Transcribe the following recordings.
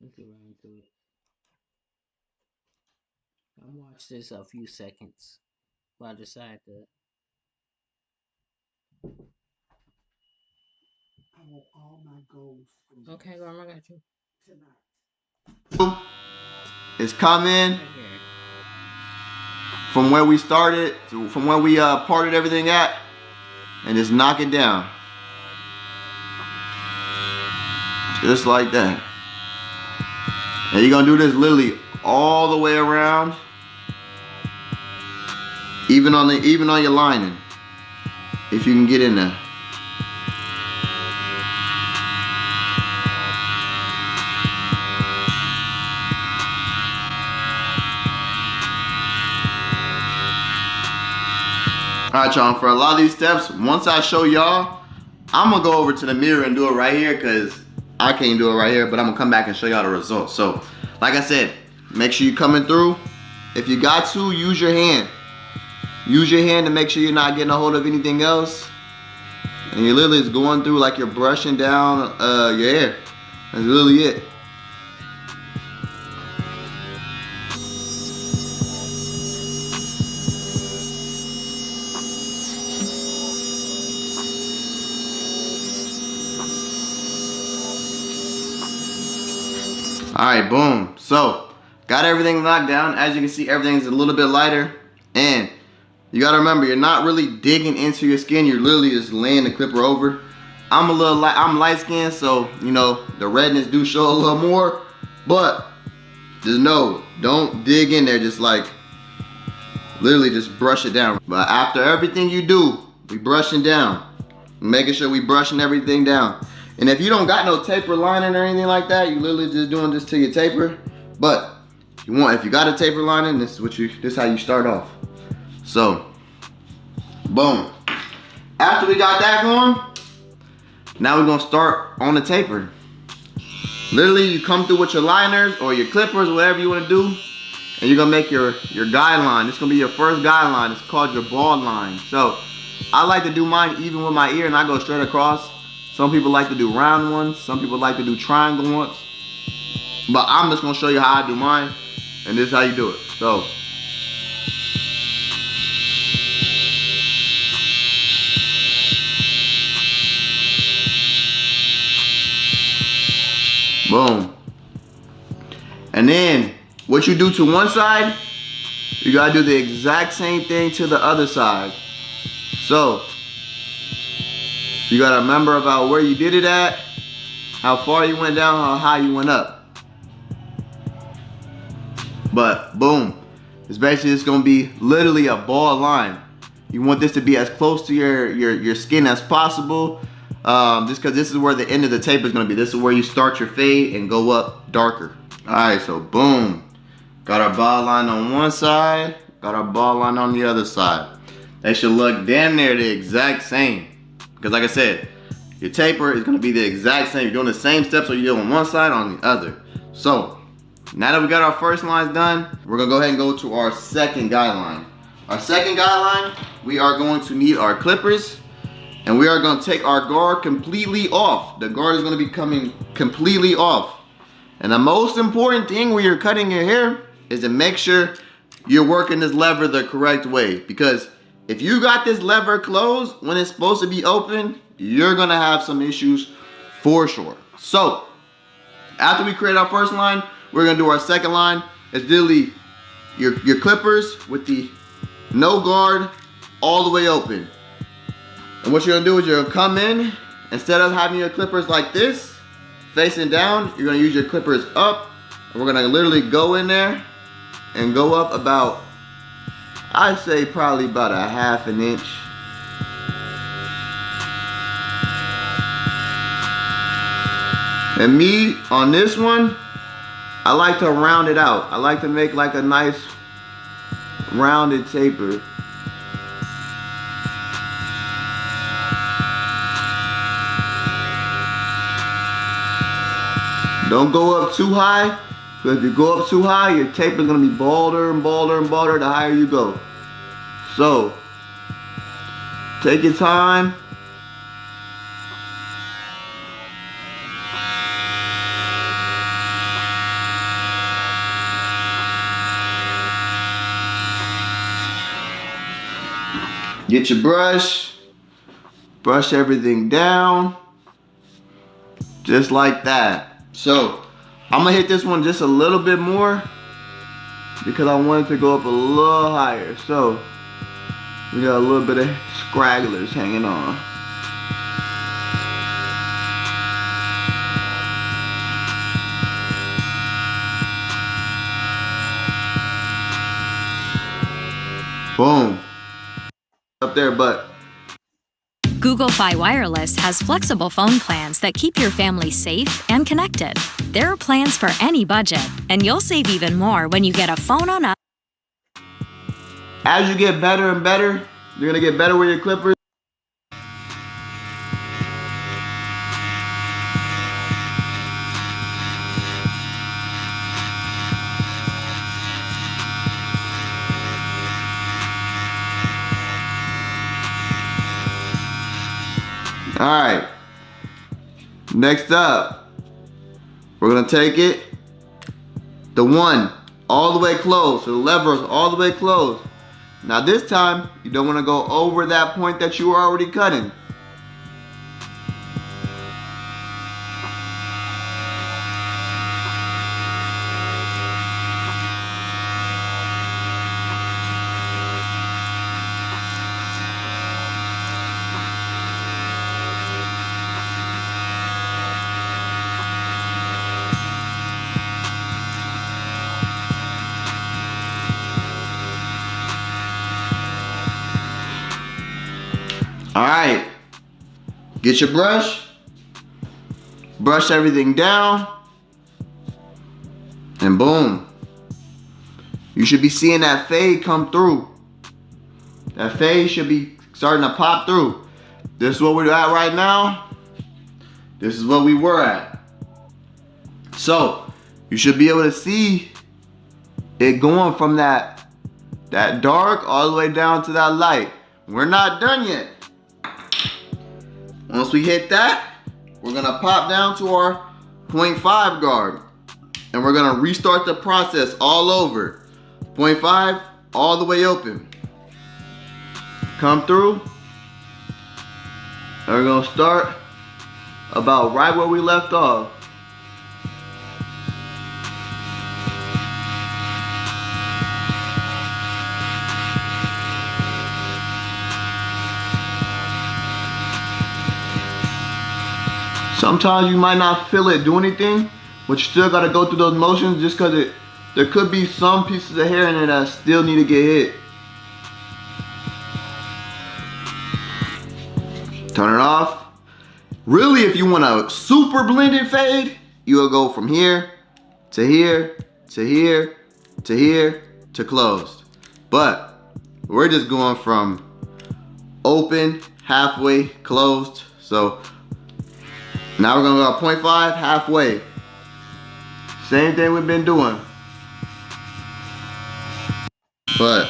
Let's get right into it. I watched this a few seconds, but I decided to. I want all my goals from Okay, Grandma, I got you. tonight. It's coming Right here. from where we started, from where we parted everything at, and just knock it down. Just like that. And you're gonna do this literally all the way around, even on your lining, if you can get in there. Alright, y'all, for a lot of these steps, once I show y'all, I'm gonna go over to the mirror and do it right here because I can't do it right here, but I'm gonna come back and show y'all the results. So, like I said, make sure you're coming through. If you got to, use your hand. Use your hand to make sure you're not getting a hold of anything else. And you're literally just going through like you're brushing down your hair. That's literally it. Alright, boom. So, got everything locked down. As you can see, everything's a little bit lighter. And you gotta remember, you're not really digging into your skin. You're literally just laying the clipper over. I'm light skinned, so, you know, the redness do show a little more. But, just know, don't dig in there. Just like, literally just brush it down. But after everything you do, we brushing down. Making sure we brushing everything down. And if you don't got no taper lining or anything like that, you literally just doing this to your taper. But if you got a taper lining, this is how you start off. So, boom. After we got that going, now we're gonna start on the taper. Literally, you come through with your liners or your clippers, whatever you wanna do, and you're gonna make your guideline. This is gonna be your first guideline. It's called your bald line. So, I like to do mine even with my ear, and I go straight across. Some people like to do round ones. Some people like to do triangle ones. But I'm just gonna show you how I do mine, and this is how you do it. So, boom. And then, what you do to one side, you gotta do the exact same thing to the other side. So, you gotta remember about where you did it at, how far you went down, how high you went up. But boom, it's basically just gonna be literally a bald line. You want this to be as close to your skin as possible, just because this is where the end of the taper is gonna be. This is where you start your fade and go up darker. All right, so boom, got our bald line on one side, got our bald line on the other side. They should look damn near the exact same. Because like I said, your taper is gonna be the exact same. You're doing the same steps, or you're doing one side on the other. So, now that we got our first lines done, we're gonna go ahead and go to our second guideline. Our second guideline, we are going to need our clippers, and we are gonna take our guard completely off. The guard is gonna be coming completely off. And the most important thing when you're cutting your hair is to make sure you're working this lever the correct way. Because if you got this lever closed when it's supposed to be open, you're gonna have some issues for sure. So, after we create our first line, we're gonna do our second line. It's literally your clippers with the no guard all the way open. And what you're gonna do is you're gonna come in, instead of having your clippers like this, facing down, you're gonna use your clippers up. And we're gonna literally go in there and go up about, I'd say probably about a half an inch. And me, on this one, I like to round it out. I like to make like a nice rounded taper. Don't go up too high, because if you go up too high, your taper is gonna be balder and balder and balder the higher you go. So, take your time. Get your brush, brush everything down, just like that. So I'm gonna hit this one just a little bit more because I want it to go up a little higher. So we got a little bit of scragglers hanging on. Boom. Up there, but Google Fi Wireless has flexible phone plans that keep your family safe and connected. There are plans for any budget, and you'll save even more when you get a phone on us. as you get better and better, you're gonna get better with your clippers. All right, next up, we're gonna take it, the one, all the way closed, so the lever is all the way closed. Now this time, you don't wanna go over that point that you were already cutting. All right, get your brush, brush everything down, and boom. You should be seeing that fade come through. That fade should be starting to pop through. This is what we're at right now. This is what we were at. So you should be able to see it going from that dark all the way down to that light. We're not done yet. Once we hit that, we're gonna pop down to our 0.5 guard and we're gonna restart the process all over. 0.5 all the way open. Come through, and we're gonna start about right where we left off. Sometimes you might not feel it do anything, but you still gotta go through those motions just cause there could be some pieces of hair in there that still need to get hit. Turn it off. Really, if you want a super blended fade, you will go from here to here to here to here to closed. But we're just going from open, halfway, closed. So now we're gonna go 0.5 halfway. Same thing we've been doing. But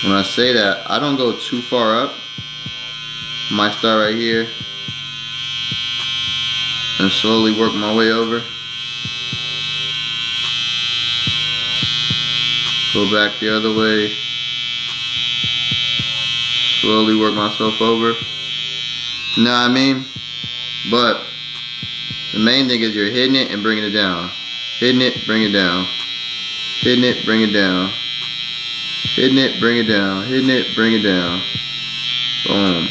when I say that, I don't go too far up. I might start right here and slowly work my way over. Go back the other way. Slowly work myself over. You know what I mean? But the main thing is you're hitting it and bringing it down. Hitting it, bring it down. Hitting it, bring it down. Hitting it, bring it down. Hitting it, bring it down. Boom.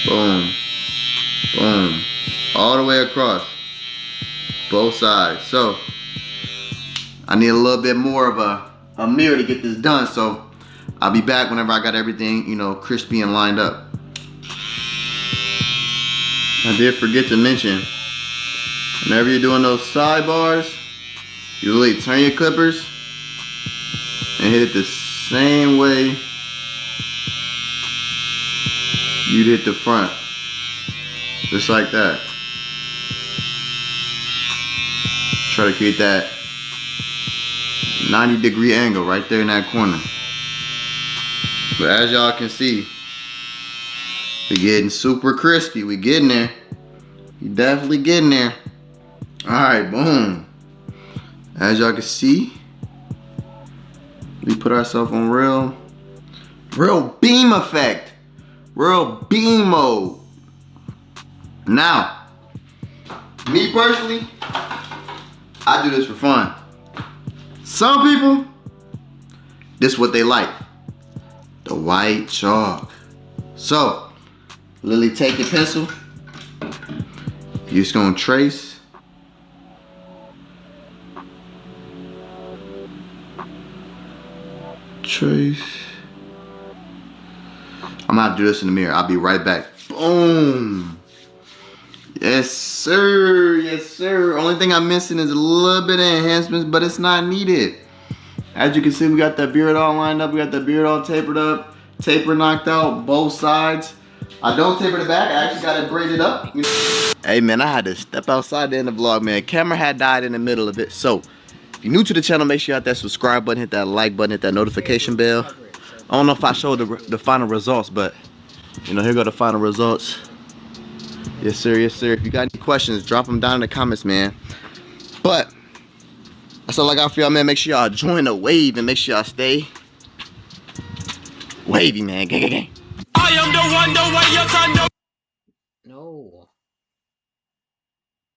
Boom. Boom. All the way across. Both sides. So I need a little bit more of a mirror to get this done. So I'll be back whenever I got everything, you know, crispy and lined up. I did forget to mention, whenever you're doing those sidebars, you really turn your clippers and hit it the same way you'd hit the front. Just like that. Try to create that 90-degree angle right there in that corner. But as y'all can see, we're getting super crispy. We getting there. We definitely getting there. All right, boom. As y'all can see, we put ourselves on Real beam effect. Real beam mode. Now, me personally, I do this for fun. Some people, this is what they like. The white chalk. So, literally take your pencil. You're just gonna trace. Trace. I'm gonna have to do this in the mirror. I'll be right back. Boom. Yes, sir. Yes, sir. Only thing I'm missing is a little bit of enhancements, but it's not needed. As you can see, we got that beard all lined up. We got that beard all tapered up. Taper knocked out both sides. I don't taper the back. I actually got it braided up. Hey, man, I had to step outside to end the vlog, man. Camera had died in the middle of it. So, if you're new to the channel, make sure you hit that subscribe button, hit that like button, hit that notification bell. I don't know if I showed the final results, but, you know, here go the final results. Yes, sir. Yes, sir. If you got any questions, drop them down in the comments, man. But that's all I got for y'all, man. Make sure y'all join the wave and make sure y'all stay wavy, man. Gang, gang, gang. I am the one, the way you can do. No.